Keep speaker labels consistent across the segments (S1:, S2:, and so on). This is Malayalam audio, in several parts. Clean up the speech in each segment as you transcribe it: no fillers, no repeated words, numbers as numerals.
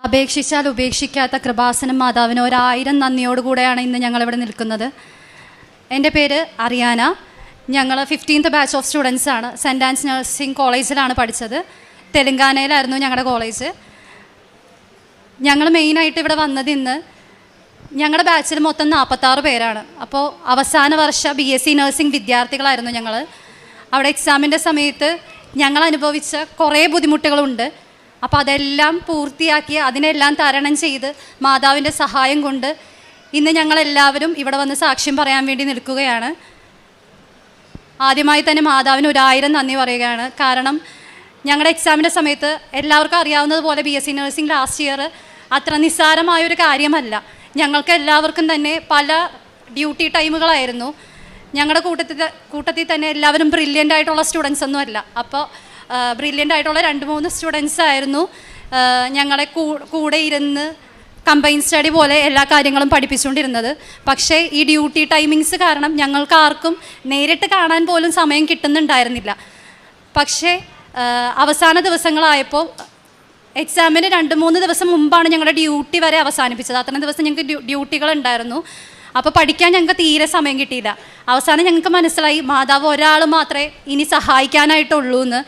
S1: അപേക്ഷിച്ചാൽ ഉപേക്ഷിക്കാത്ത കൃപാസനം മാതാവിന് 1000 നന്ദിയോടുകൂടെയാണ് ഇന്ന് ഞങ്ങളിവിടെ നിൽക്കുന്നത്. എൻ്റെ പേര് അറിയാന. ഞങ്ങൾ 15th ബാച്ച് ഓഫ് സ്റ്റുഡൻസ് ആണ്. സെൻറ്റ് ആൻസ് നഴ്സിംഗ് കോളേജിലാണ് പഠിച്ചത്. തെലങ്കാനയിലായിരുന്നു ഞങ്ങളുടെ കോളേജ്. ഞങ്ങൾ മെയിനായിട്ട് ഇവിടെ വന്നത് ഇന്ന് ഞങ്ങളുടെ ബാച്ചിൽ മൊത്തം 46 പേരാണ്. അപ്പോൾ അവസാന വർഷ BSc നഴ്സിംഗ് വിദ്യാർത്ഥികളായിരുന്നു ഞങ്ങൾ. അവിടെ എക്സാമിൻ്റെ സമയത്ത് ഞങ്ങൾ അനുഭവിച്ച കുറേ ബുദ്ധിമുട്ടുകളുണ്ട്. അപ്പോൾ അതെല്ലാം പൂർത്തിയാക്കി അതിനെല്ലാം തരണം ചെയ്ത് മാതാവിൻ്റെ സഹായം കൊണ്ട് ഇന്ന് ഞങ്ങളെല്ലാവരും ഇവിടെ വന്ന് സാക്ഷ്യം പറയാൻ വേണ്ടി നിൽക്കുകയാണ്. ആദ്യമായി തന്നെ മാതാവിന് 1000 നന്ദി പറയുകയാണ്. കാരണം ഞങ്ങളുടെ എക്സാമിൻ്റെ സമയത്ത് എല്ലാവർക്കും അറിയാവുന്നതുപോലെ BSc നഴ്സിംഗ് ലാസ്റ്റ് ഇയർ അത്ര നിസ്സാരമായൊരു കാര്യമല്ല. ഞങ്ങൾക്ക് എല്ലാവർക്കും തന്നെ പല ഡ്യൂട്ടി ടൈമുകളായിരുന്നു. ഞങ്ങളുടെ കൂട്ടത്തിൽ തന്നെ എല്ലാവരും ബ്രില്യൻ്റ് ആയിട്ടുള്ള സ്റ്റുഡൻസ് ഒന്നും അല്ല. അപ്പോൾ ബ്രില്യൻ്റ് ആയിട്ടുള്ള 2-3 സ്റ്റുഡൻസ് ആയിരുന്നു ഞങ്ങളെ കൂടെ ഇരുന്ന് കമ്പൈൻ സ്റ്റഡി പോലെ എല്ലാ കാര്യങ്ങളും പഠിപ്പിച്ചുകൊണ്ടിരുന്നത്. പക്ഷേ ഈ ഡ്യൂട്ടി ടൈമിങ്സ് കാരണം ഞങ്ങൾക്ക് ആർക്കും നേരിട്ട് കാണാൻ പോലും സമയം കിട്ടുന്നുണ്ടായിരുന്നില്ല. പക്ഷേ അവസാന ദിവസങ്ങളായപ്പോൾ എക്സാമിന് 2-3 ദിവസം മുമ്പാണ് ഞങ്ങളുടെ ഡ്യൂട്ടി വരെ അവസാനിപ്പിച്ചത്. അത്രയും ദിവസം ഞങ്ങൾക്ക് ഡ്യൂട്ടികളുണ്ടായിരുന്നു. അപ്പോൾ പഠിക്കാൻ ഞങ്ങൾക്ക് തീരെ സമയം കിട്ടിയില്ല. അവസാനം ഞങ്ങൾക്ക് മനസ്സിലായി മാതാവ് ഒരാൾ മാത്രമേ ഇനി സഹായിക്കാനായിട്ടുള്ളൂ എന്ന്.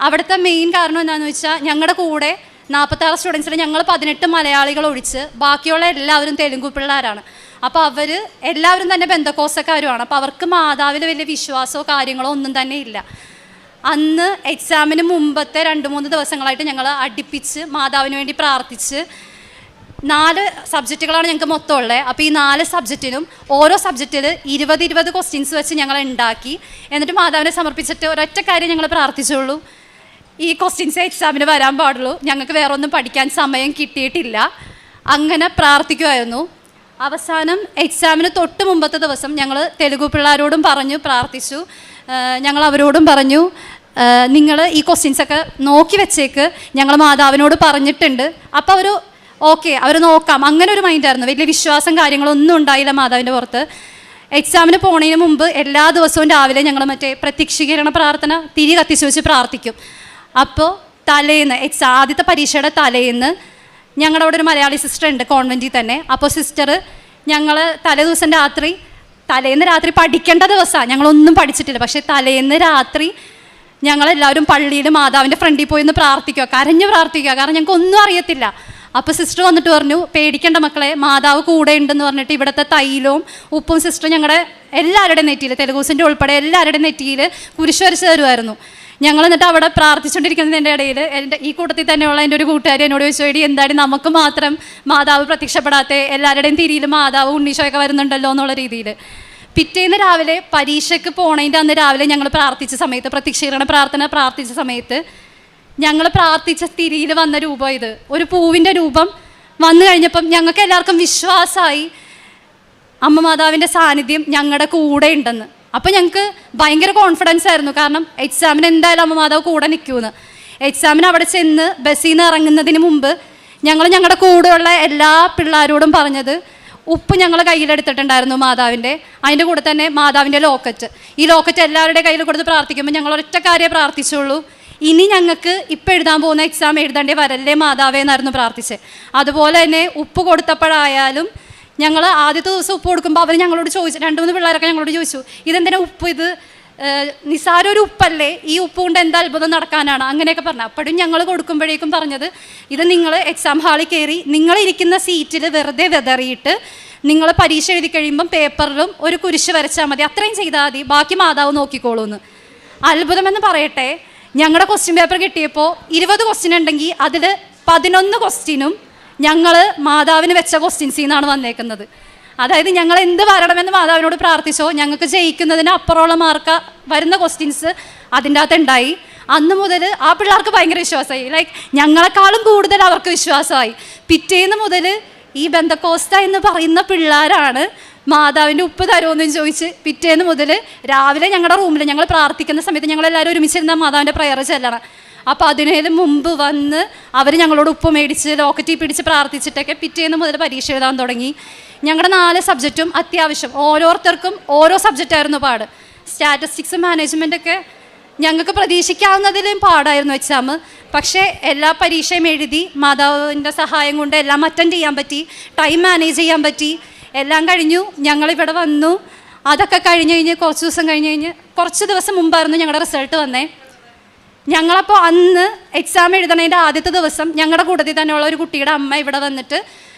S1: അവിടുത്തെ മെയിൻ കാരണം എന്താണെന്ന് വെച്ചാൽ ഞങ്ങളുടെ കൂടെ 46 സ്റ്റുഡൻസിൽ ഞങ്ങൾ 18 മലയാളികൾ ഒഴിച്ച് ബാക്കിയുള്ള എല്ലാവരും തെലുങ്കു പിള്ളേരാണ്. അപ്പോൾ അവർ എല്ലാവരും തന്നെ ബന്ധക്കോസക്കാരുമാണ്. അപ്പോൾ അവർക്ക് മാതാവിൽ വലിയ വിശ്വാസമോ കാര്യങ്ങളോ ഒന്നും തന്നെ ഇല്ല. അന്ന് എക്സാമിന് മുമ്പത്തെ 2-3 ദിവസങ്ങളായിട്ട് ഞങ്ങൾ അടുപ്പിച്ച് മാതാവിന് വേണ്ടി പ്രാർത്ഥിച്ച് 4 സബ്ജക്റ്റുകളാണ് ഞങ്ങൾക്ക് മൊത്തം ഉള്ളത്. അപ്പോൾ ഈ 4 സബ്ജക്റ്റിനും ഓരോ സബ്ജക്റ്റിൽ 20 ക്വസ്റ്റ്യൻസ് വെച്ച് ഞങ്ങൾ ഉണ്ടാക്കി. എന്നിട്ട് മാതാവിനെ സമർപ്പിച്ചിട്ട് ഒരൊറ്റ കാര്യം ഞങ്ങൾ പ്രാർത്ഥിച്ചുള്ളൂ, ഈ ക്വസ്റ്റ്യൻസ് എക്സാമിന് വരാൻ പാടുള്ളൂ, ഞങ്ങൾക്ക് വേറെ ഒന്നും പഠിക്കാൻ സമയം കിട്ടിയിട്ടില്ല. അങ്ങനെ പ്രാർത്ഥിക്കുമായിരുന്നു. അവസാനം എക്സാമിന് തൊട്ട് മുമ്പത്തെ ദിവസം ഞങ്ങൾ തെലുഗു പിള്ളേരോടും പറഞ്ഞു പ്രാർത്ഥിച്ചു. ഞങ്ങൾ അവരോടും പറഞ്ഞു നിങ്ങൾ ഈ ക്വസ്റ്റ്യൻസൊക്കെ നോക്കി വെച്ചേക്ക്, ഞങ്ങൾ മാതാവിനോട് പറഞ്ഞിട്ടുണ്ട്. അപ്പോൾ അവർ ഓക്കെ അവർ നോക്കാം, അങ്ങനെ ഒരു മൈൻഡായിരുന്നു. വലിയ വിശ്വാസം കാര്യങ്ങളൊന്നും ഉണ്ടായില്ല മാതാവിൻ്റെ പുറത്ത്. എക്സാമിന് പോണതിന് മുമ്പ് എല്ലാ ദിവസവും രാവിലെ ഞങ്ങൾ മറ്റേ പ്രത്യക്ഷീകരണ പ്രാർത്ഥന തിരി കത്തിച്ച് വെച്ച് പ്രാർത്ഥിക്കും. അപ്പോൾ തലേന്ന് ആദ്യത്തെ പരീക്ഷയുടെ തലേന്ന് ഞങ്ങളുടെ അവിടെ ഒരു മലയാളി സിസ്റ്റർ ഉണ്ട് കോൺവെൻറ്റിൽ തന്നെ. അപ്പോൾ സിസ്റ്റർ ഞങ്ങൾ തലേന്ന് രാത്രി പഠിക്കേണ്ട ദിവസമാണ്, ഞങ്ങളൊന്നും പഠിച്ചിട്ടില്ല. പക്ഷേ തലേന്ന് രാത്രി ഞങ്ങളെല്ലാവരും പള്ളിയിൽ മാതാവിൻ്റെ ഫ്രണ്ടിൽ പോയി ഒന്ന് പ്രാർത്ഥിക്കുക, കരഞ്ഞ് പ്രാർത്ഥിക്കുക. കാരണം ഞങ്ങൾക്ക് ഒന്നും അറിയത്തില്ല. അപ്പോൾ സിസ്റ്റർ വന്നിട്ട് പറഞ്ഞു പേടിക്കേണ്ട മക്കളെ, മാതാവ് കൂടെ ഉണ്ടെന്ന് പറഞ്ഞിട്ട് ഇവിടുത്തെ തൈലവും ഉപ്പും സിസ്റ്റർ ഞങ്ങളുടെ എല്ലാവരുടെയും നെറ്റിയിൽ, തെലുഗൂസിൻ്റെ ഉൾപ്പെടെ എല്ലാവരുടെയും നെറ്റിയിൽ കുരിശ് വരച്ച് തരുമായിരുന്നു. ഞങ്ങൾ എന്നിട്ട് അവിടെ പ്രാർത്ഥിച്ചുകൊണ്ടിരിക്കുന്നതിൻ്റെ ഇടയിൽ ഈ കൂട്ടത്തിൽ തന്നെയുള്ള എൻ്റെ ഒരു കൂട്ടുകാരി എന്നോട് ചോദിച്ചു, എടി എന്തായാലും നമുക്ക് മാത്രം മാതാവ് പ്രത്യക്ഷപ്പെടാത്ത, എല്ലാവരുടെയും തിരിയിൽ മാതാവ് ഉണ്ണീശോയൊക്കെ വരുന്നുണ്ടല്ലോ എന്നുള്ള രീതിയിൽ. പിറ്റേന്ന് രാവിലെ പരീക്ഷയ്ക്ക് പോണതിൻ്റെ അന്ന് രാവിലെ ഞങ്ങൾ പ്രാർത്ഥിച്ച സമയത്ത്, പ്രത്യക്ഷീകരണ പ്രാർത്ഥന പ്രാർത്ഥിച്ച സമയത്ത് ഞങ്ങൾ പ്രാർത്ഥിച്ച തിരിയിൽ വന്ന രൂപം ഇത്, ഒരു പൂവിൻ്റെ രൂപം വന്നു കഴിഞ്ഞപ്പം ഞങ്ങൾക്ക് എല്ലാവർക്കും വിശ്വാസമായി അമ്മ മാതാവിൻ്റെ സാന്നിധ്യം ഞങ്ങളുടെ കൂടെ ഉണ്ടെന്ന്. അപ്പോൾ ഞങ്ങൾക്ക് ഭയങ്കര കോൺഫിഡൻസ് ആയിരുന്നു. കാരണം എക്സാമിന് എന്തായാലും അമ്മ മാതാവ് കൂടെ നിൽക്കുമെന്ന്. എക്സാമിന് അവിടെ ചെന്ന് ബസ്സിൽ നിന്ന് ഇറങ്ങുന്നതിന് മുമ്പ് ഞങ്ങളുടെ കൂടെയുള്ള എല്ലാ പിള്ളേരോടും പറഞ്ഞത്, ഉപ്പ് ഞങ്ങൾ കയ്യിലെടുത്തിട്ടുണ്ടായിരുന്നു മാതാവിൻ്റെ, അതിൻ്റെ കൂടെ തന്നെ മാതാവിൻ്റെ ലോക്കറ്റ്. ഈ ലോക്കറ്റ് എല്ലാവരുടെ കയ്യിൽ കൊടുത്ത് പ്രാർത്ഥിക്കുമ്പോൾ ഞങ്ങൾ ഒരൊറ്റ കാര്യമേ പ്രാർത്ഥിച്ചുള്ളൂ, ഇനി ഞങ്ങൾക്ക് ഇപ്പം എഴുതാൻ പോകുന്ന എക്സാം എഴുതേണ്ടി വരല്ലേ മാതാവേ എന്നായിരുന്നു പ്രാർത്ഥിച്ചത്. അതുപോലെ തന്നെ ഉപ്പ് കൊടുത്തപ്പോഴായാലും ഞങ്ങൾ ആദ്യത്തെ ദിവസം ഉപ്പ് കൊടുക്കുമ്പോൾ അവർ ഞങ്ങളോട് ചോദിച്ചു, 2-3 പിള്ളേരൊക്കെ ഞങ്ങളോട് ചോദിച്ചു, ഇതെന്തിനാ ഉപ്പ്, ഇത് നിസ്സാര ഒരു ഉപ്പല്ലേ, ഈ ഉപ്പ് കൊണ്ട് എന്താ അത്ഭുതം നടക്കാനാണ്, അങ്ങനെയൊക്കെ പറഞ്ഞു. അപ്പോഴും ഞങ്ങൾ കൊടുക്കുമ്പോഴേക്കും പറഞ്ഞത്, ഇത് നിങ്ങൾ എക്സാം ഹാളിൽ കയറി നിങ്ങളിരിക്കുന്ന സീറ്റിൽ വെറുതെ വെതറിയിട്ട് നിങ്ങൾ പരീക്ഷ എഴുതി കഴിയുമ്പം പേപ്പറിലും ഒരു കുരിശ് വരച്ചാൽ മതി, അത്രയും ചെയ്താൽ മതി, ബാക്കി മാതാവ് നോക്കിക്കോളൂ എന്ന്. അത്ഭുതമെന്ന് പറയട്ടെ, ഞങ്ങളുടെ ക്വസ്റ്റ്യൻ പേപ്പർ കിട്ടിയപ്പോൾ 20 ക്വസ്റ്റ്യൻ ഉണ്ടെങ്കിൽ അതിൽ 11 ക്വസ്റ്റ്യനും ഞങ്ങൾ മാതാവിന് വെച്ച ക്വസ്റ്റ്യൻസിൽ നിന്നാണ് വന്നേക്കുന്നത്. അതായത് ഞങ്ങൾ എന്ത് വരണമെന്ന് മാതാവിനോട് പ്രാർത്ഥിച്ചോ ഞങ്ങൾക്ക് ജയിക്കുന്നതിന് അപ്പുറമുള്ള മാർക്ക് വരുന്ന ക്വസ്റ്റ്യൻസ് അതിൻ്റെ അകത്ത് ഉണ്ടായി. അന്ന് മുതൽ ആ പിള്ളേർക്ക് ഭയങ്കര വിശ്വാസമായി, ലൈക്ക് ഞങ്ങളെക്കാളും കൂടുതൽ അവർക്ക് വിശ്വാസമായി. പിറ്റേന്ന് മുതൽ ഈ ബന്ധക്കോസ്ത എന്ന് പറയുന്ന പിള്ളേരാണ് മാതാവിൻ്റെ ഉപ്പ് തരുമെന്ന് ചോദിച്ച് പിറ്റേന്ന് മുതൽ രാവിലെ ഞങ്ങളുടെ റൂമിൽ ഞങ്ങൾ പ്രാർത്ഥിക്കുന്ന സമയത്ത് ഞങ്ങളെല്ലാവരും ഒരുമിച്ചിരുന്ന മാതാവിൻ്റെ പ്രയർ ചെല്ലണം. അപ്പോൾ അതിനേലും മുമ്പ് വന്ന് അവർ ഞങ്ങളോട് ഉപ്പ് മേടിച്ച് ലോക്കറ്റിൽ പിടിച്ച് പ്രാർത്ഥിച്ചിട്ടൊക്കെ പിറ്റേന്ന് മുതൽ പരീക്ഷ എഴുതാൻ തുടങ്ങി. ഞങ്ങളുടെ 4 സബ്ജക്റ്റും അത്യാവശ്യം ഓരോരുത്തർക്കും ഓരോ സബ്ജക്റ്റായിരുന്നു പാട്. സ്റ്റാറ്റിസ്റ്റിക്സ് മാനേജ്മെൻറ്റൊക്കെ ഞങ്ങൾക്ക് പ്രതീക്ഷിക്കാവുന്നതിലും പാടായിരുന്നു എക്സാം. പക്ഷേ എല്ലാ പരീക്ഷയും എഴുതി മാതാവിൻ്റെ സഹായം കൊണ്ട് എല്ലാം അറ്റൻഡ് ചെയ്യാൻ പറ്റി, ടൈം മാനേജ് ചെയ്യാൻ പറ്റി, എല്ലാം കഴിഞ്ഞു. ഞങ്ങളിവിടെ വന്നു. അതൊക്കെ കഴിഞ്ഞ് കുറച്ച് ദിവസം മുമ്പായിരുന്നു ഞങ്ങളുടെ റിസൾട്ട് വന്നേ. ഞങ്ങളപ്പോൾ അന്ന് എക്സാം എഴുതണതിൻ്റെ ആദ്യത്തെ ദിവസം ഞങ്ങളുടെ കൂട്ടത്തിൽ തന്നെയുള്ള ഒരു കുട്ടിയുടെ അമ്മ ഇവിടെ വന്നിട്ട്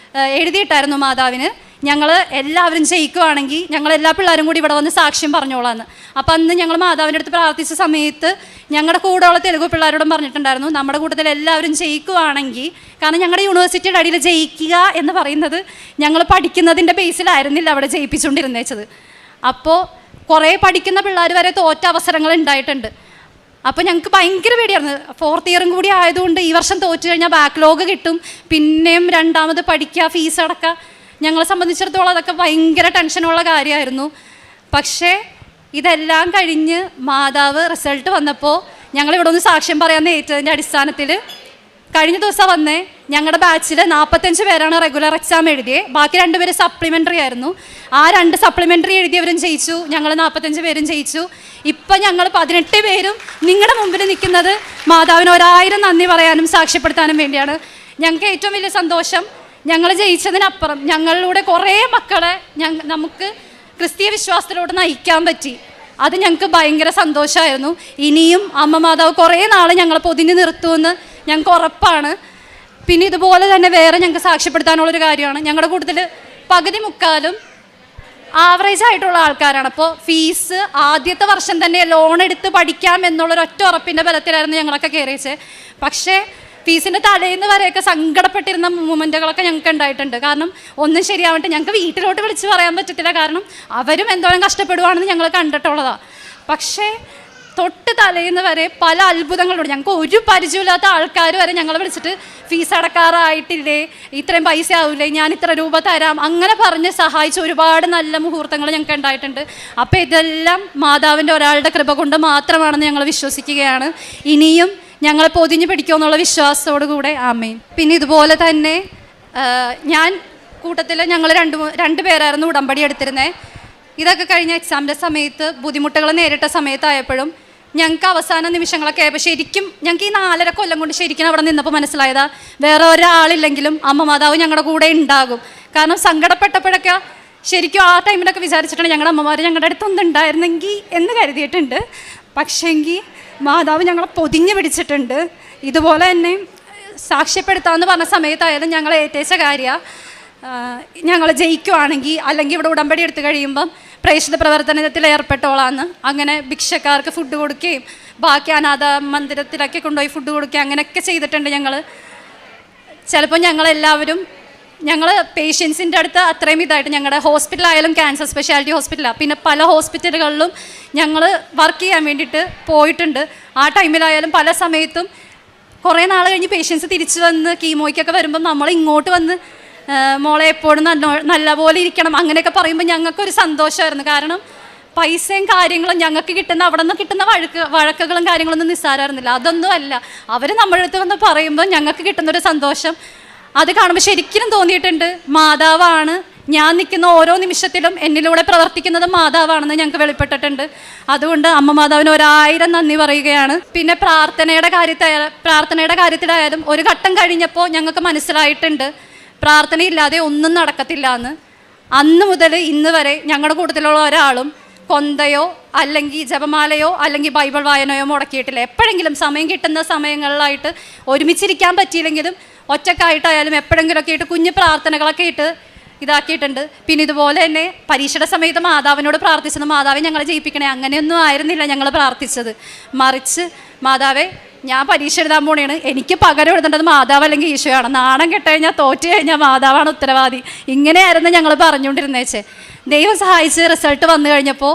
S1: എഴുതിയിട്ടായിരുന്നു മാതാവിന്, ഞങ്ങൾ എല്ലാവരും ജയിക്കുവാണെങ്കിൽ ഞങ്ങളെല്ലാ പിള്ളേരും കൂടി ഇവിടെ വന്ന് സാക്ഷ്യം പറഞ്ഞോളാന്ന്. അപ്പോൾ അന്ന് ഞങ്ങൾ മാതാവിൻ്റെ അടുത്ത് പ്രാർത്ഥിച്ച സമയത്ത് ഞങ്ങളുടെ കൂടെയുള്ള തെലുഗു പിള്ളേരോടും പറഞ്ഞിട്ടുണ്ടായിരുന്നു, നമ്മുടെ കൂട്ടത്തിൽ എല്ലാവരും ജയിക്കുവാണെങ്കിൽ, കാരണം ഞങ്ങളുടെ യൂണിവേഴ്സിറ്റിയുടെ അടിയിൽ ജയിക്കുക എന്ന് പറയുന്നത് ഞങ്ങൾ പഠിക്കുന്നതിൻ്റെ ബേസിലായിരുന്നില്ല അവിടെ ജയിപ്പിച്ചുകൊണ്ടിരുന്നേച്ചത്. അപ്പോൾ കുറേ പഠിക്കുന്ന പിള്ളേർ വരെ തോറ്റ അവസരങ്ങൾ ഉണ്ടായിട്ടുണ്ട്. അപ്പോൾ ഞങ്ങൾക്ക് ഭയങ്കര പേടിയായിരുന്നു. 4th ഇയറും കൂടി ആയതുകൊണ്ട് ഈ വർഷം തോറ്റു കഴിഞ്ഞാൽ ബാക്ക്ലോഗ് കിട്ടും, പിന്നെയും രണ്ടാമത് പഠിക്കുക, ഫീസ് അടക്കുക. ഞങ്ങളെ സംബന്ധിച്ചിടത്തോളം അതൊക്കെ ഭയങ്കര ടെൻഷനുള്ള കാര്യമായിരുന്നു. പക്ഷേ ഇതെല്ലാം കഴിഞ്ഞ് മാതാവ് റിസൾട്ട് വന്നപ്പോൾ ഞങ്ങളിവിടെ ഒന്ന് സാക്ഷ്യം പറയാൻ ഏറ്റതിൻ്റെ അടിസ്ഥാനത്തിൽ കഴിഞ്ഞ ദിവസം വന്നേ ഞങ്ങളുടെ ബാച്ചിൽ 45 പേരാണ് റെഗുലർ എക്സാം എഴുതിയത്, ബാക്കി 2 പേര് സപ്ലിമെൻ്ററി ആയിരുന്നു. ആ 2 സപ്ലിമെൻ്ററി എഴുതിയവരും ജയിച്ചു, ഞങ്ങൾ 45 പേരും ജയിച്ചു. ഇപ്പം ഞങ്ങൾ 18 പേരും നിങ്ങളുടെ മുമ്പിൽ നിൽക്കുന്നത് മാതാവിന് 1000 നന്ദി പറയാനും സാക്ഷ്യപ്പെടുത്താനും വേണ്ടിയാണ്. ഞങ്ങൾക്ക് ഏറ്റവും വലിയ സന്തോഷം ഞങ്ങൾ ജയിച്ചതിനപ്പുറം ഞങ്ങളിലൂടെ കുറേ മക്കളെ നമുക്ക് ക്രിസ്തീയ വിശ്വാസത്തിലോട്ട് നയിക്കാൻ പറ്റി. അത് ഞങ്ങൾക്ക് ഭയങ്കര സന്തോഷമായിരുന്നു. ഇനിയും അമ്മ മാതാവ് കുറേ നാൾ ഞങ്ങളെ പൊതിഞ്ഞ് നിർത്തുമെന്ന് ഞങ്ങൾക്ക് ഉറപ്പാണ്. പിന്നെ ഇതുപോലെ തന്നെ വേറെ ഞങ്ങൾക്ക് സാക്ഷ്യപ്പെടുത്താനുള്ളൊരു കാര്യമാണ്, ഞങ്ങളുടെ കൂട്ടത്തിൽ പകുതി മുക്കാലും ആവറേജ് ആയിട്ടുള്ള ആൾക്കാരാണ്. അപ്പോൾ ഫീസ് ആദ്യത്തെ വർഷം തന്നെ ലോൺ എടുത്ത് പഠിക്കാം എന്നുള്ളൊരൊറ്റ ഉറപ്പിൻ്റെ ബലത്തിലായിരുന്നു ഞങ്ങളൊക്കെ കയറിയത്. പക്ഷേ ഫീസിൻ്റെ തലേന്ന് വരെയൊക്കെ സങ്കടപ്പെട്ടിരുന്ന മൊമെൻറ്റുകളൊക്കെ ഞങ്ങൾക്ക് ഉണ്ടായിട്ടുണ്ട്. കാരണം ഒന്നും ശരിയാവട്ടെ, ഞങ്ങൾക്ക് വീട്ടിലോട്ട് വിളിച്ച് പറയാൻ പറ്റത്തില്ല, കാരണം അവരും എന്തോരം കഷ്ടപ്പെടുവാണെന്ന് ഞങ്ങൾ കണ്ടിട്ടുള്ളതാണ്. പക്ഷേ തൊട്ട് തലേന്ന് വരെ പല അത്ഭുതങ്ങളുണ്ട്. ഞങ്ങൾക്ക് ഒരു പരിചയമില്ലാത്ത ആൾക്കാർ വരെ ഞങ്ങളെ വിളിച്ചിട്ട് ഫീസ് അടക്കാറായിട്ടില്ലേ, ഇത്രയും പൈസ ആവില്ലേ, ഞാൻ ഇത്ര രൂപ തരാം, അങ്ങനെ പറഞ്ഞ് സഹായിച്ച ഒരുപാട് നല്ല മുഹൂർത്തങ്ങൾ ഞങ്ങൾക്ക് ഉണ്ടായിട്ടുണ്ട്. അപ്പോൾ ഇതെല്ലാം മാതാവിൻ്റെ ഒരാളുടെ കൃപ കൊണ്ട് മാത്രമാണെന്ന് ഞങ്ങൾ വിശ്വസിക്കുകയാണ്. ഇനിയും ഞങ്ങളെ പൊതിഞ്ഞ് പിടിക്കുമെന്നുള്ള വിശ്വാസത്തോടു കൂടെ ആമേൻ. പിന്നെ ഇതുപോലെ തന്നെ ഞാൻ കൂട്ടത്തിൽ ഞങ്ങൾ 2 പേരായിരുന്നു ഉടമ്പടി എടുത്തിരുന്നത്. ഇതൊക്കെ കഴിഞ്ഞ എക്സാമിൻ്റെ സമയത്ത് ബുദ്ധിമുട്ടുകൾ നേരിട്ട സമയത്തായപ്പോഴും ഞങ്ങൾക്ക് അവസാന നിമിഷങ്ങളൊക്കെ ആയപ്പോൾ ശരിക്കും ഞങ്ങൾക്ക് ഈ 4.5 കൊല്ലം കൊണ്ട് ശരിക്കും അവിടെ നിന്നപ്പോൾ മനസ്സിലായതാ വേറെ ഒരാളില്ലെങ്കിലും അമ്മ മാതാവ് ഞങ്ങളുടെ കൂടെ ഉണ്ടാകും. കാരണം സങ്കടപ്പെട്ടപ്പോഴൊക്കെ ശരിക്കും ആ ടൈമിലൊക്കെ വിചാരിച്ചിട്ടുണ്ട് ഞങ്ങളുടെ അമ്മമാർ ഞങ്ങളുടെ അടുത്തൊന്നും ഉണ്ടായിരുന്നെങ്കിൽ എന്ന് കരുതിയിട്ടുണ്ട്. പക്ഷേങ്കിൽ മാതാവ് ഞങ്ങളെ പൊതിഞ്ഞ് പിടിച്ചിട്ടുണ്ട്. ഇതുപോലെ തന്നെ സാക്ഷ്യപ്പെടുത്താമെന്ന് പറഞ്ഞ സമയത്തായാലും ഞങ്ങൾ ഏറ്റേച്ച കാര്യമാണ്, ഞങ്ങൾ ജയിക്കുവാണെങ്കിൽ അല്ലെങ്കിൽ ഇവിടെ ഉടമ്പടി എടുത്തു കഴിയുമ്പം പ്രേക്ഷിത പ്രവർത്തനത്തിൽ ഏർപ്പെട്ടോളാന്ന്. അങ്ങനെ ഭിക്ഷക്കാർക്ക് ഫുഡ് കൊടുക്കുകയും ബാക്കി അനാഥ മന്ദിരത്തിലൊക്കെ കൊണ്ടുപോയി ഫുഡ് കൊടുക്കുകയും അങ്ങനെയൊക്കെ ചെയ്തിട്ടുണ്ട്. ചിലപ്പോൾ ഞങ്ങൾ പേഷ്യൻസിൻ്റെ അടുത്ത് അത്രയും ഇതായിട്ട് ഞങ്ങളുടെ ഹോസ്പിറ്റലായാലും ക്യാൻസർ സ്പെഷ്യാലിറ്റി ഹോസ്പിറ്റലാണ്, പിന്നെ പല ഹോസ്പിറ്റലുകളിലും ഞങ്ങൾ വർക്ക് ചെയ്യാൻ വേണ്ടിയിട്ട് പോയിട്ടുണ്ട്. ആ ടൈമിലായാലും പല സമയത്തും കുറേ നാൾ കഴിഞ്ഞ് പേഷ്യൻസ് തിരിച്ചു വന്ന് കീമോയ്ക്കൊക്കെ വരുമ്പം നമ്മൾ ഇങ്ങോട്ട് വന്ന് മോളെ എപ്പോഴും നല്ലപോലെ ഇരിക്കണം അങ്ങനെയൊക്കെ പറയുമ്പോൾ ഞങ്ങൾക്കൊരു സന്തോഷമായിരുന്നു. കാരണം പൈസയും കാര്യങ്ങളും ഞങ്ങൾക്ക് കിട്ടുന്ന അവിടെ നിന്ന് കിട്ടുന്ന വഴക്കുകളും കാര്യങ്ങളൊന്നും നിസ്സാരമായിരുന്നില്ല. അതൊന്നും അല്ല, അവർ നമ്മുടെ അടുത്ത് വന്ന് പറയുമ്പോൾ ഞങ്ങൾക്ക് കിട്ടുന്നൊരു സന്തോഷം അത് കാണുമ്പോൾ ശരിക്കും തോന്നിയിട്ടുണ്ട് മാതാവാണ് ഞാൻ നിൽക്കുന്ന ഓരോ നിമിഷത്തിലും എന്നിലൂടെ പ്രവർത്തിക്കുന്നത് മാതാവാണെന്ന് ഞങ്ങൾക്ക് വെളിപ്പെട്ടിട്ടുണ്ട്. അതുകൊണ്ട് അമ്മ മാതാവിന് 1000 നന്ദി പറയുകയാണ്. പിന്നെ പ്രാർത്ഥനയുടെ കാര്യത്തിലായാലും ഒരു ഘട്ടം കഴിഞ്ഞപ്പോൾ ഞങ്ങൾക്ക് മനസ്സിലായിട്ടുണ്ട് പ്രാർത്ഥനയില്ലാതെ ഒന്നും നടക്കത്തില്ല എന്ന്. അന്ന് മുതൽ ഇന്ന് വരെ ഞങ്ങളുടെ കൂട്ടത്തിലുള്ള ഒരാളും കൊന്തയോ അല്ലെങ്കിൽ ജപമാലയോ അല്ലെങ്കിൽ ബൈബിൾ വായനയോ മുടക്കിയിട്ടില്ല. എപ്പോഴെങ്കിലും സമയം കിട്ടുന്ന സമയങ്ങളിലായിട്ട് ഒരുമിച്ചിരിക്കാൻ പറ്റിയില്ലെങ്കിലും ഒറ്റക്കായിട്ടായാലും എപ്പോഴെങ്കിലുമൊക്കെ ആയിട്ട് കുഞ്ഞു പ്രാർത്ഥനകളൊക്കെ ഇട്ട് ഇതാക്കിയിട്ടുണ്ട്. പിന്നെ ഇതുപോലെ തന്നെ പരീക്ഷയുടെ സമയത്ത് മാതാവിനോട് പ്രാർത്ഥിച്ചത് മാതാവെ ഞങ്ങളെ ജയിപ്പിക്കണേ അങ്ങനെയൊന്നും ആയിരുന്നില്ല ഞങ്ങൾ പ്രാർത്ഥിച്ചത്. മറിച്ച് മാതാവേ ഞാൻ പരീക്ഷ എഴുതാൻ പോണേണ്, എനിക്ക് പകരം എഴുതേണ്ടത് മാതാവ് അല്ലെങ്കിൽ ഈശോയാണ്, നാണം കെട്ടുകഴിഞ്ഞാൽ തോറ്റു കഴിഞ്ഞാൽ മാതാവാണ് ഉത്തരവാദി, ഇങ്ങനെയായിരുന്നു ഞങ്ങൾ പറഞ്ഞുകൊണ്ടിരുന്നേച്ചേ. ദൈവം സഹായിച്ച് റിസൾട്ട് വന്നു കഴിഞ്ഞപ്പോൾ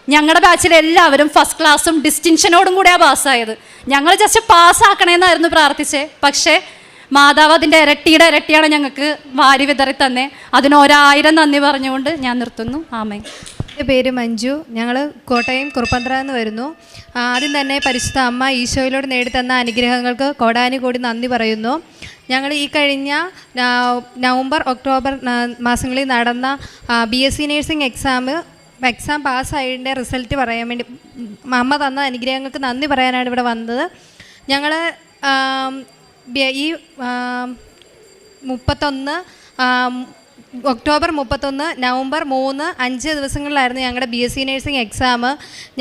S1: ഞങ്ങളുടെ ബാച്ചിലെല്ലാവരും ഫസ്റ്റ് ക്ലാസ്സും ഡിസ്റ്റിങ്ഷനോടും കൂടെയാണ് പാസ്സായത്. ഞങ്ങൾ ജസ്റ്റ് പാസ്സാക്കണമെന്നായിരുന്നു പ്രാർത്ഥിച്ചേ. പക്ഷേ മാതാവ് അതിൻ്റെ ഇരട്ടിയാണ് ഞങ്ങൾക്ക് വാരി വിതറി തന്നെ. അതിന് 1000 നന്ദി പറഞ്ഞുകൊണ്ട് ഞാൻ നിർത്തുന്നു. ആമേൻ.
S2: എൻ്റെ പേര് മഞ്ജു, ഞങ്ങൾ കോട്ടയം കുറുപ്പന്തറ എന്ന് വരുന്നു. ആദ്യം തന്നെ പരിശുദ്ധ അമ്മ ഈശോയിലൂടെ നേടിത്തന്ന അനുഗ്രഹങ്ങൾക്ക് കോടാനുകോടി നന്ദി പറയുന്നു. ഞങ്ങൾ ഈ കഴിഞ്ഞ നവംബർ ഒക്ടോബർ മാസങ്ങളിൽ നടന്ന BSc നഴ്സിംഗ് എക്സാം എക്സാം പാസ്സായതിൻ്റെ റിസൾട്ട് പറയാൻ വേണ്ടി അമ്മ തന്ന അനുഗ്രഹങ്ങൾക്ക് നന്ദി പറയാനാണ് ഇവിടെ വന്നത്. ഞങ്ങൾ ഈ 31 ഒക്ടോബർ 31 നവംബർ 3 5 ദിവസങ്ങളിലായിരുന്നു ഞങ്ങളുടെ BSc നഴ്സിംഗ് എക്സാം.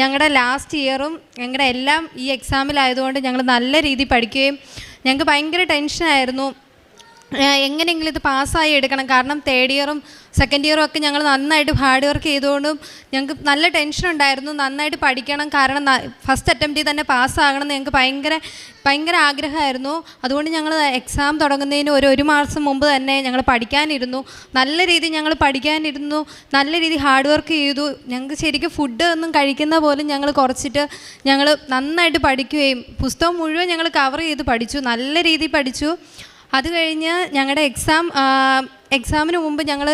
S2: ഞങ്ങളുടെ ലാസ്റ്റ് ഇയറും ഞങ്ങളുടെ എല്ലാം ഈ എക്സാമിലായതുകൊണ്ട് ഞങ്ങൾ നല്ല രീതിയിൽ പഠിക്കുകയും ഞങ്ങൾക്ക് ഭയങ്കര ടെൻഷനായിരുന്നു എങ്ങനെയെങ്കിലും ഇത് പാസ്സായി എടുക്കണം. കാരണം തേർഡ് ഇയറും സെക്കൻഡ് ഇയറും ഒക്കെ ഞങ്ങൾ നന്നായിട്ട് ഹാർഡ് വർക്ക് ചെയ്തുകൊണ്ടും ഞങ്ങൾക്ക് നല്ല ടെൻഷൻ ഉണ്ടായിരുന്നു. നന്നായിട്ട് പഠിക്കണം, കാരണം ഫസ്റ്റ് അറ്റംപ്റ്റിൽ തന്നെ പാസ്സാകണം എന്ന് ഞങ്ങൾക്ക് ഭയങ്കര ആഗ്രഹമായിരുന്നു. അതുകൊണ്ട് ഞങ്ങൾ എക്സാം തുടങ്ങുന്നതിന് ഒരു മാസം മുമ്പ് തന്നെ ഞങ്ങൾ പഠിക്കാനിരുന്നു. നല്ല രീതിയിൽ ഞങ്ങൾ പഠിക്കാനിരുന്നു, നല്ല രീതിയിൽ ഹാർഡ് വർക്ക് ചെയ്തു. ഞങ്ങൾക്ക് ശരിക്കും ഫുഡ് ഒന്നും കഴിക്കുന്ന പോലും ഞങ്ങൾ കുറച്ചിട്ട് ഞങ്ങൾ നന്നായിട്ട് പഠിക്കുകയും പുസ്തകം മുഴുവൻ ഞങ്ങൾ കവർ ചെയ്ത് പഠിച്ചു, നല്ല രീതിയിൽ പഠിച്ചു. അത് കഴിഞ്ഞ് ഞങ്ങളുടെ എക്സാമിന് മുമ്പ് ഞങ്ങൾ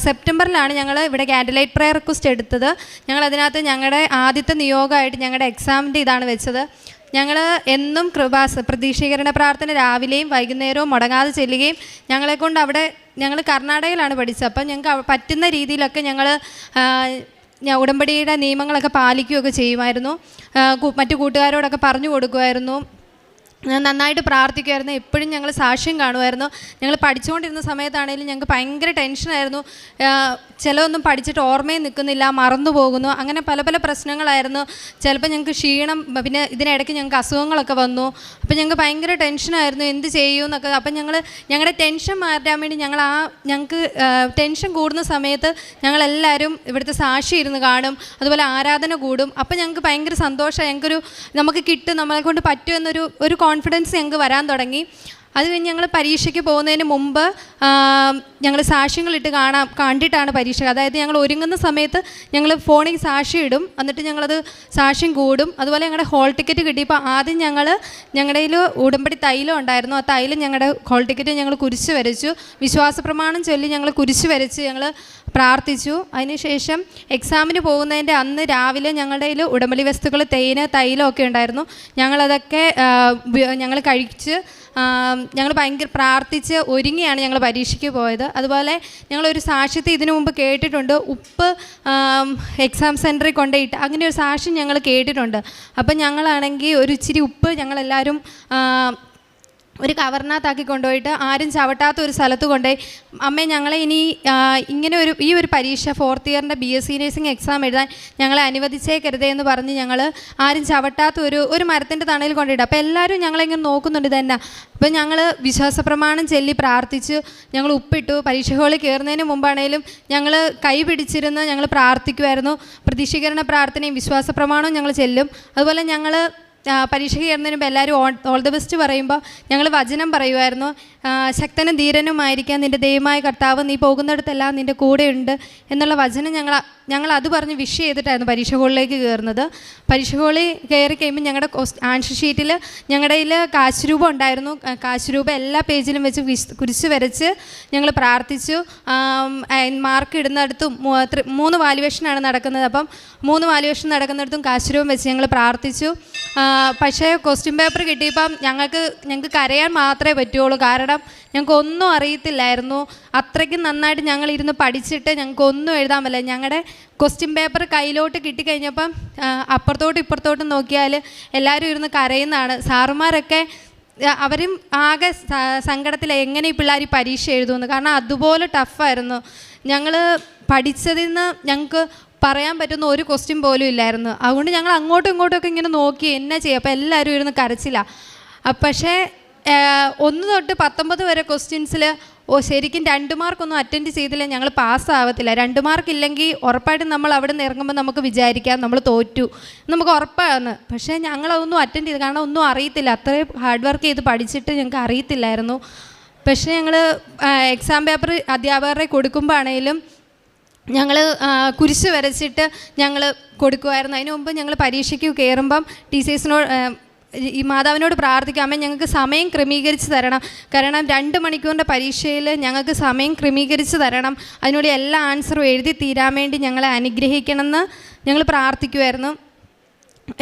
S2: സെപ്റ്റംബറിലാണ് ഞങ്ങൾ ഇവിടെ ക്യാൻഡിലൈറ്റ് പ്രയർ റിക്വസ്റ്റ് എടുത്തത്. ഞങ്ങളതിനകത്ത് ഞങ്ങളുടെ ആദ്യത്തെ നിയോഗമായിട്ട് ഞങ്ങളുടെ എക്സാമിൻ്റെ ഇതാണ് വെച്ചത്. ഞങ്ങൾ എന്നും പ്രതീക്ഷീകരണ പ്രാർത്ഥന രാവിലെയും വൈകുന്നേരവും മുടങ്ങാതെ ചെല്ലുകയും ഞങ്ങളെക്കൊണ്ട് അവിടെ ഞങ്ങൾ കർണാടകയിലാണ് പഠിച്ചത്. അപ്പം ഞങ്ങൾക്ക് പറ്റുന്ന രീതിയിലൊക്കെ ഞങ്ങൾ ഉടമ്പടിയുടെ നിയമങ്ങളൊക്കെ പാലിക്കുകയൊക്കെ ചെയ്യുമായിരുന്നു. മറ്റു കൂട്ടുകാരോടൊക്കെ പറഞ്ഞു കൊടുക്കുമായിരുന്നു. നന്നായിട്ട് പ്രാർത്ഥിക്കുമായിരുന്നു. എപ്പോഴും ഞങ്ങൾ സാക്ഷ്യം കാണുമായിരുന്നു. ഞങ്ങൾ പഠിച്ചുകൊണ്ടിരുന്ന സമയത്താണെങ്കിലും ഞങ്ങൾക്ക് ഭയങ്കര ടെൻഷനായിരുന്നു. ചിലതൊന്നും പഠിച്ചിട്ട് ഓർമ്മയും നിൽക്കുന്നില്ല, മറന്നു പോകുന്നു, അങ്ങനെ പല പ്രശ്നങ്ങളായിരുന്നു. ചിലപ്പോൾ ഞങ്ങൾക്ക് ക്ഷീണം, പിന്നെ ഇതിനിടയ്ക്ക് ഞങ്ങൾക്ക് അസുഖങ്ങളൊക്കെ വന്നു. അപ്പോൾ ഞങ്ങൾക്ക് ഭയങ്കര ടെൻഷനായിരുന്നു എന്ത് ചെയ്യുമെന്നൊക്കെ. അപ്പം ഞങ്ങളുടെ ടെൻഷൻ മാറ്റാൻ വേണ്ടി ഞങ്ങൾക്ക് ടെൻഷൻ കൂടുന്ന സമയത്ത് ഞങ്ങളെല്ലാവരും ഇവിടുത്തെ സാക്ഷി ഇരുന്ന് കാണും, അതുപോലെ ആരാധന കൂടും. അപ്പം ഞങ്ങൾക്ക് ഭയങ്കര സന്തോഷമായി. നമുക്ക് കിട്ടും, നമ്മളെ കൊണ്ട് പറ്റുമെന്നൊരു കോൺഫിഡൻസ് ഞങ്ങൾക്ക് വരാൻ തുടങ്ങി. അത് കഴിഞ്ഞ് ഞങ്ങൾ പരീക്ഷയ്ക്ക് പോകുന്നതിന് മുമ്പ് ഞങ്ങൾ സാക്ഷ്യങ്ങളിട്ട് കണ്ടിട്ടാണ് പരീക്ഷ. അതായത് ഞങ്ങൾ ഒരുങ്ങുന്ന സമയത്ത് ഞങ്ങൾ ഫോണിൽ സാക്ഷ്യം ഇടും, എന്നിട്ട് ഞങ്ങളത് സാക്ഷ്യം കൂടും. അതുപോലെ ഞങ്ങളുടെ ഹോൾ ടിക്കറ്റ് കിട്ടിയപ്പോൾ ആദ്യം ഞങ്ങളുടെ കയ്യിൽ ഉടമ്പടി തൈലം ഉണ്ടായിരുന്നു. ആ തൈലം ഞങ്ങളുടെ ഹോൾ ടിക്കറ്റ് ഞങ്ങൾ കുരിശ് വരച്ചു, വിശ്വാസ പ്രമാണം ചൊല്ലി ഞങ്ങൾ കുരിശ് വരച്ച് ഞങ്ങൾ പ്രാർത്ഥിച്ചു. അതിനുശേഷം എക്സാമിന് പോകുന്നതിൻ്റെ അന്ന് രാവിലെ ഞങ്ങളുടെ കയ്യിൽ ഉടമ്പടി വസ്തുക്കൾ തൈലം ഒക്കെ ഉണ്ടായിരുന്നു. ഞങ്ങളതൊക്കെ ഞങ്ങൾ കഴിച്ച് ഞങ്ങൾ ഭയങ്കര പ്രാർത്ഥിച്ച് ഒരുങ്ങിയാണ് ഞങ്ങൾ പരീക്ഷയ്ക്ക് പോയത്. അതുപോലെ ഞങ്ങളൊരു സാക്ഷ്യത്തെ ഇതിനു മുമ്പ് കേട്ടിട്ടുണ്ട്, ഉപ്പ് എക്സാം സെൻറ്ററിൽ കൊണ്ടുപോയിട്ട് അങ്ങനെ ഒരു സാക്ഷ്യം ഞങ്ങൾ കേട്ടിട്ടുണ്ട്. അപ്പം ഞങ്ങളാണെങ്കിൽ ഒരു ഇച്ചിരി ഉപ്പ് ഞങ്ങളെല്ലാവരും ഒരു കവറിനകത്താക്കി കൊണ്ടുപോയിട്ട് ആരും ചവിട്ടാത്ത ഒരു സ്ഥലത്ത് കൊണ്ടുപോയി, അമ്മേ ഞങ്ങളെ ഇനി ഈ ഒരു പരീക്ഷ 4th ഇയറിൻ്റെ BSc നഴ്സിംഗ് എക്സാം എഴുതാൻ ഞങ്ങളെ അനുവദിച്ചേക്കരുതേ എന്ന് പറഞ്ഞ് ഞങ്ങൾ ആരും ചവിട്ടാത്ത ഒരു മരത്തിൻ്റെ തണലിൽ കൊണ്ടുപോയിട്ട്. അപ്പോൾ എല്ലാവരും ഞങ്ങളിങ്ങനെ നോക്കുന്നുണ്ട് ഇതന്നെ. അപ്പോൾ ഞങ്ങൾ വിശ്വാസ പ്രമാണം ചൊല്ലി പ്രാർത്ഥിച്ചു, ഞങ്ങൾ ഉപ്പിട്ടു. പരീക്ഷ ഹാളിൽ കയറുന്നതിന് മുമ്പാണേലും ഞങ്ങൾ കൈ പിടിച്ചിരുന്ന് ഞങ്ങൾ പ്രാർത്ഥിക്കുമായിരുന്നു. പ്രതീക്ഷീകരണ പ്രാർത്ഥനയും വിശ്വാസ പ്രമാണവും ഞങ്ങൾ ചെല്ലും. അതുപോലെ ഞങ്ങൾ പരീക്ഷയ്ക്ക് കയറുന്നതിന് മുമ്പ് എല്ലാവരും ഓൾ ദ ബെസ്റ്റ് പറയുമ്പോൾ ഞങ്ങൾ വചനം പറയുമായിരുന്നു. ശക്തനും ധീരനുമായിരിക്കാൻ നിൻ്റെ ദൈവമായ കർത്താവ്, നീ പോകുന്നിടത്തെല്ലാം നിൻ്റെ കൂടെയുണ്ട് എന്നുള്ള വചനം ഞങ്ങൾ അത് പറഞ്ഞ് വിഷ് ചെയ്തിട്ടായിരുന്നു പരീക്ഷ ഹാളിലേക്ക് കയറുന്നത്. പരീക്ഷ ഹാളിൽ കയറി കഴിയുമ്പോൾ ഞങ്ങളുടെ ആൻസർ ഷീറ്റിൽ ഞങ്ങളുടെ കയ്യിൽ കാശ് രൂപം ഉണ്ടായിരുന്നു. കാശ് രൂപം എല്ലാ പേജിലും വെച്ച് കുരിശ് വരച്ച് ഞങ്ങൾ പ്രാർത്ഥിച്ചു. മാർക്ക് ഇടുന്നിടത്തും 3 വാല്യുവേഷനാണ് നടക്കുന്നത്. അപ്പം 3 വാല്യുവേഷൻ നടക്കുന്നിടത്തും കാശ് രൂപം വെച്ച് ഞങ്ങൾ പ്രാർത്ഥിച്ചു. പക്ഷേ ക്വസ്റ്റ്യൻ പേപ്പർ കിട്ടിയപ്പം ഞങ്ങൾക്ക് കരയാൻ മാത്രമേ പറ്റുള്ളൂ. കാരണം ഞങ്ങൾക്ക് ഒന്നും അറിയത്തില്ലായിരുന്നു. അത്രയ്ക്കും നന്നായിട്ട് ഞങ്ങളിരുന്ന് പഠിച്ചിട്ട് ഞങ്ങൾക്കൊന്നും എഴുതാൻ പറ്റില്ല. ഞങ്ങളുടെ ക്വസ്റ്റ്യൻ പേപ്പർ കയ്യിലോട്ട് കിട്ടിക്കഴിഞ്ഞപ്പം അപ്പുറത്തോട്ടും ഇപ്പുറത്തോട്ടും നോക്കിയാൽ എല്ലാവരും ഇരുന്ന് കരയുന്നതാണ്. സാറുമാരൊക്കെ അവരും ആകെ സങ്കടത്തിൽ എങ്ങനെ ഈ പിള്ളേർ പരീക്ഷ എഴുതുമെന്ന്. കാരണം അതുപോലെ ടഫായിരുന്നു. ഞങ്ങൾ പഠിച്ചതിൽ നിന്ന് ഞങ്ങൾക്ക് പറയാൻ പറ്റുന്ന ഒരു ക്വസ്റ്റ്യൻ പോലും ഇല്ലായിരുന്നു. അതുകൊണ്ട് ഞങ്ങൾ അങ്ങോട്ടും ഇങ്ങോട്ടുമൊക്കെ ഇങ്ങനെ നോക്കി എന്നാ ചെയ്യുക. അപ്പോൾ എല്ലാവരും ഇരുന്ന് കരച്ചില്ല. പക്ഷേ 1 തൊട്ട് 19 വരെ ക്വസ്റ്റ്യൻസിൽ ശരിക്കും 2 മാർക്കൊന്നും അറ്റൻഡ് ചെയ്തില്ല ഞങ്ങൾ പാസ്സാവത്തില്ല. 2 മാർക്ക് ഇല്ലെങ്കിൽ ഉറപ്പായിട്ടും നമ്മൾ അവിടെ നിന്ന് ഇറങ്ങുമ്പോൾ നമുക്ക് വിചാരിക്കാം നമ്മൾ തോറ്റു, നമുക്ക് ഉറപ്പാണ്. പക്ഷേ ഞങ്ങളതൊന്നും അറ്റൻഡ് ചെയ്ത്, കാരണം ഒന്നും അറിയത്തില്ല. അത്രയും ഹാർഡ് വർക്ക് ചെയ്ത് പഠിച്ചിട്ട് ഞങ്ങൾക്ക് അറിയത്തില്ലായിരുന്നു. പക്ഷേ ഞങ്ങൾ എക്സാം പേപ്പർ അധ്യാപകരെ കൊടുക്കുമ്പോൾ ആണെങ്കിലും ഞങ്ങൾ കുരിശ് വരച്ചിട്ട് ഞങ്ങൾ കൊടുക്കുമായിരുന്നു. അതിന് മുമ്പ് ഞങ്ങൾ പരീക്ഷയ്ക്ക് കയറുമ്പം ടീച്ചേഴ്സിനോട് ഈ മാതാവിനോട് പ്രാർത്ഥിക്കാമേ ഞങ്ങൾക്ക് സമയം ക്രമീകരിച്ച് തരണം. കാരണം 2 മണിക്കൂറിൻ്റെ പരീക്ഷയിൽ ഞങ്ങൾക്ക് സമയം ക്രമീകരിച്ച് തരണം. അതിനോട് എല്ലാ ആൻസറും എഴുതി തീരാൻ വേണ്ടി ഞങ്ങളെ അനുഗ്രഹിക്കണമെന്ന് ഞങ്ങൾ പ്രാർത്ഥിക്കുമായിരുന്നു.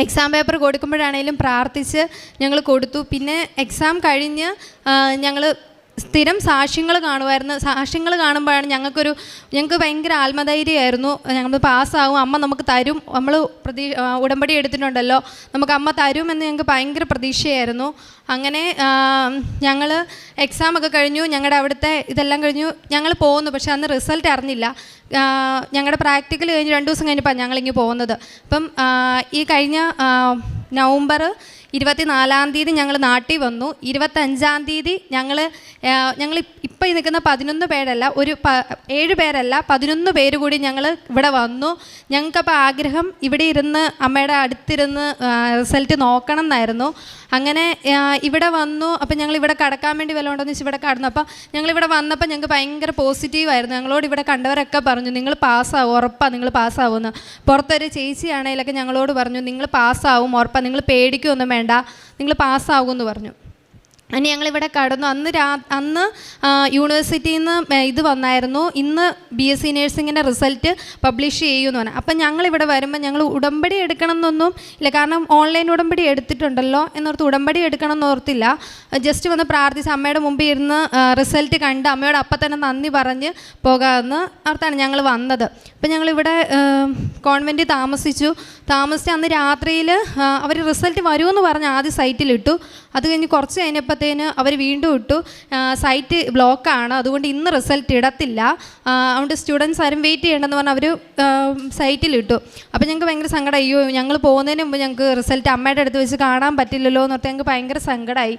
S2: എക്സാം പേപ്പർ കൊടുക്കുമ്പോഴാണേലും പ്രാർത്ഥിച്ച് ഞങ്ങൾ കൊടുത്തു. പിന്നെ എക്സാം കഴിഞ്ഞ് ഞങ്ങൾ സ്ഥിരം സാക്ഷ്യങ്ങൾ കാണുമായിരുന്നു. സാക്ഷ്യങ്ങൾ കാണുമ്പോഴാണ് ഞങ്ങൾക്ക് ഭയങ്കര ആത്മധൈര്യമായിരുന്നു. ഞങ്ങൾ പാസ്സാവും, അമ്മ നമുക്ക് തരും, നമ്മൾ ഉടമ്പടി എടുത്തിട്ടുണ്ടല്ലോ, നമുക്ക് അമ്മ തരുമെന്ന് ഞങ്ങൾക്ക് ഭയങ്കര പ്രതീക്ഷയായിരുന്നു. അങ്ങനെ ഞങ്ങൾ എക്സാമൊക്കെ കഴിഞ്ഞു, ഞങ്ങളുടെ അവിടുത്തെ ഇതെല്ലാം കഴിഞ്ഞു, ഞങ്ങൾ പോകുന്നു. പക്ഷെ അന്ന് റിസൾട്ട് അറിഞ്ഞില്ല. ഞങ്ങളുടെ പ്രാക്ടിക്കൽ കഴിഞ്ഞ് 2 ദിവസം കഴിഞ്ഞപ്പോൾ ഞങ്ങളിങ്ങ് പോകുന്നത്. അപ്പം ഈ കഴിഞ്ഞ നവംബർ 24-ാം തീയതി ഞങ്ങൾ നാട്ടിൽ വന്നു. 25-ാം തീയതി ഞങ്ങൾ ഇപ്പോൾ നിൽക്കുന്ന 11 പേരല്ല, 7 പേരല്ല 11 പേര് കൂടി ഞങ്ങൾ ഇവിടെ വന്നു. ഞങ്ങൾക്കപ്പോൾ ആഗ്രഹം ഇവിടെ ഇരുന്ന് അമ്മയുടെ അടുത്തിരുന്ന് റിസൾട്ട് നോക്കണം എന്നായിരുന്നു. അങ്ങനെ ഇവിടെ വന്നു. അപ്പം ഞങ്ങൾ ഇവിടെ കടക്കാൻ വേണ്ടി വല്ലതും ഉണ്ടോയെന്ന് വെച്ചാൽ ഇവിടെ കടന്നു. അപ്പം ഞങ്ങളിവിടെ വന്നപ്പോൾ ഞങ്ങൾക്ക് ഭയങ്കര പോസിറ്റീവായിരുന്നു. ഞങ്ങളോട് ഇവിടെ കണ്ടവരൊക്കെ പറഞ്ഞു നിങ്ങൾ പാസ്സാവും, ഉറപ്പാണ് നിങ്ങൾ പാസ്സാവുമെന്ന്. പുറത്തൊരു ചേച്ചിയാണെങ്കിലൊക്കെ ഞങ്ങളോട് പറഞ്ഞു നിങ്ങൾ പാസ്സാവും, ഉറപ്പാണ്, നിങ്ങൾ പേടിക്കുകയൊന്നും വേണ്ട, നിങ്ങൾ പാസ്സാവുമെന്ന് പറഞ്ഞു. അങ്ങനെ ഞങ്ങളിവിടെ കടന്നു. അന്ന് യൂണിവേഴ്സിറ്റിയിൽ നിന്ന് ഇത് വന്നായിരുന്നു, ഇന്ന് BSc നേഴ്സിങ്ങിൻ്റെ റിസൾട്ട് പബ്ലിഷ് ചെയ്യുമെന്ന് പറഞ്ഞു. അപ്പം ഞങ്ങളിവിടെ വരുമ്പോൾ ഞങ്ങൾ ഉടമ്പടി എടുക്കണം എന്നൊന്നും ഇല്ല, കാരണം ഓൺലൈൻ ഉടമ്പടി എടുത്തിട്ടുണ്ടല്ലോ എന്നോർത്ത് ഉടമ്പടി എടുക്കണം എന്നോർത്തില്ല. ജസ്റ്റ് വന്ന് പ്രാർത്ഥിച്ച് അമ്മയുടെ മുമ്പിൽ ഇരുന്ന് റിസൾട്ട് കണ്ട് അമ്മയോട് അപ്പം തന്നെ നന്ദി പറഞ്ഞ് പോകാമെന്ന് ഓർത്താണ് ഞങ്ങൾ വന്നത്. അപ്പം ഞങ്ങളിവിടെ കോൺവെൻറ്റിൽ താമസിച്ച് അന്ന് രാത്രിയിൽ അവർ റിസൾട്ട് വരുമെന്ന് പറഞ്ഞ് ആദ്യം സൈറ്റിലിട്ടു. അത് കഴിഞ്ഞ് കുറച്ച് കഴിഞ്ഞപ്പോഴത്തേന് അവർ വീണ്ടും ഇട്ടു സൈറ്റ് ബ്ലോക്കാണ്, അതുകൊണ്ട് ഇന്ന് റിസൾട്ട് ഇടത്തില്ല, അതുകൊണ്ട് സ്റ്റുഡൻസ് ആരും വെയിറ്റ് ചെയ്യണമെന്ന് പറഞ്ഞ് അവർ സൈറ്റിലിട്ടു. അപ്പോൾ ഞങ്ങൾക്ക് ഭയങ്കര സങ്കടം, അയ്യോ ഞങ്ങൾ പോകുന്നതിന് മുമ്പ് ഞങ്ങൾക്ക് റിസൾട്ട് അമ്മയുടെ അടുത്ത് വെച്ച് കാണാൻ പറ്റില്ലല്ലോ എന്ന് ഓർത്ത് ഞങ്ങൾക്ക് ഭയങ്കര സങ്കടമായി.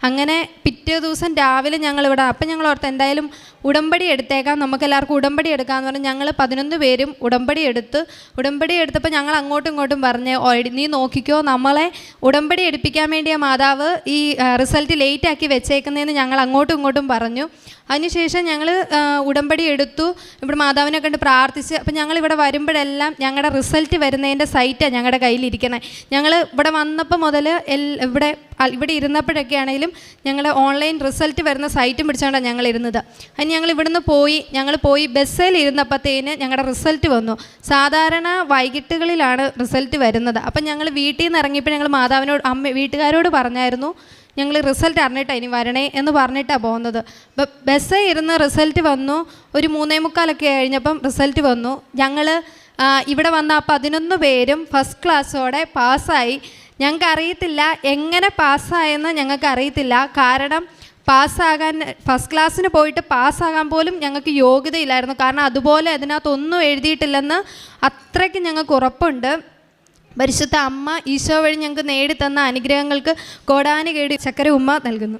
S2: അങ്ങനെ പിറ്റേ ദിവസം രാവിലെ ഞങ്ങളിവിടെ, അപ്പം ഞങ്ങൾ ഓർത്ത് എന്തായാലും ഉടമ്പടി എടുത്തേക്കാം, നമുക്കെല്ലാവർക്കും ഉടമ്പടി എടുക്കാമെന്ന് പറഞ്ഞ് ഞങ്ങൾ 11 പേരും ഉടമ്പടി എടുത്തപ്പോൾ ഞങ്ങൾ അങ്ങോട്ടും ഇങ്ങോട്ടും പറഞ്ഞ് നീ നോക്കിക്കോ, നമ്മളെ ഉടമ്പടി എടുപ്പിക്കാൻ വേണ്ടിയ മാതാവ് ഈ റിസൾട്ട് ലേറ്റാക്കി വെച്ചേക്കുന്നതെന്ന് ഞങ്ങൾ അങ്ങോട്ടും ഇങ്ങോട്ടും പറഞ്ഞു. അതിനുശേഷം ഞങ്ങൾ ഉടമ്പടി എടുത്തു, ഇവിടെ മാതാവിനെ കണ്ട് പ്രാർത്ഥിച്ച്. അപ്പം ഞങ്ങളിവിടെ വരുമ്പോഴെല്ലാം ഞങ്ങളുടെ റിസൾട്ട് വരുന്നതിൻ്റെ സൈറ്റാണ് ഞങ്ങളുടെ കയ്യിലിരിക്കുന്നത്. ഞങ്ങൾ ഇവിടെ വന്നപ്പോൾ മുതൽ ഇവിടെ ഇരുന്നപ്പോഴൊക്കെ ആണെങ്കിലും ഞങ്ങൾ ഓൺലൈൻ റിസൾട്ട് വരുന്ന സൈറ്റും പിടിച്ചുകൊണ്ടാണ് ഞങ്ങൾ ഇരുന്നത്. അതിന് ഞങ്ങൾ പോയി ബസ്സിൽ ഇരുന്നപ്പോഴത്തേന് ഞങ്ങളുടെ റിസൾട്ട് വന്നു. സാധാരണ വൈകിട്ടുകളിലാണ് റിസൾട്ട് വരുന്നത്. അപ്പം ഞങ്ങൾ വീട്ടിൽ നിന്ന് ഇറങ്ങിയപ്പോൾ ഞങ്ങൾ വീട്ടുകാരോട് പറഞ്ഞായിരുന്നു ഞങ്ങൾ റിസൾട്ട് അറിഞ്ഞിട്ടാണ് ഇനി വരണേ എന്ന് പറഞ്ഞിട്ടാണ് പോകുന്നത്. ബസ്സിൽ ഇരുന്ന് റിസൾട്ട് വന്നു. ഒരു 3:45 കഴിഞ്ഞപ്പം റിസൾട്ട് വന്നു. ഞങ്ങൾ ഇവിടെ വന്ന 11 പേരും ഫസ്റ്റ് ക്ലാസ്സോടെ പാസ്സായി. ഞങ്ങൾക്ക് അറിയത്തില്ല എങ്ങനെ പാസ്സായെന്ന് ഞങ്ങൾക്ക് അറിയത്തില്ല. കാരണം ഫസ്റ്റ് ക്ലാസ്സിന് പോയിട്ട് പാസ്സാകാൻ പോലും ഞങ്ങൾക്ക് യോഗ്യതയില്ലായിരുന്നു. കാരണം അതുപോലെ അതിനകത്തൊന്നും എഴുതിയിട്ടില്ലെന്ന് അത്രയ്ക്ക് ഞങ്ങൾക്ക് ഉറപ്പുണ്ട്. പരിശുദ്ധ അമ്മ ഈശോ വഴി ഞങ്ങൾക്ക് നേടിത്തന്ന അനുഗ്രഹങ്ങൾക്ക് കോടാനുകേടി ചക്കര ഉമ്മ നൽകുന്നു.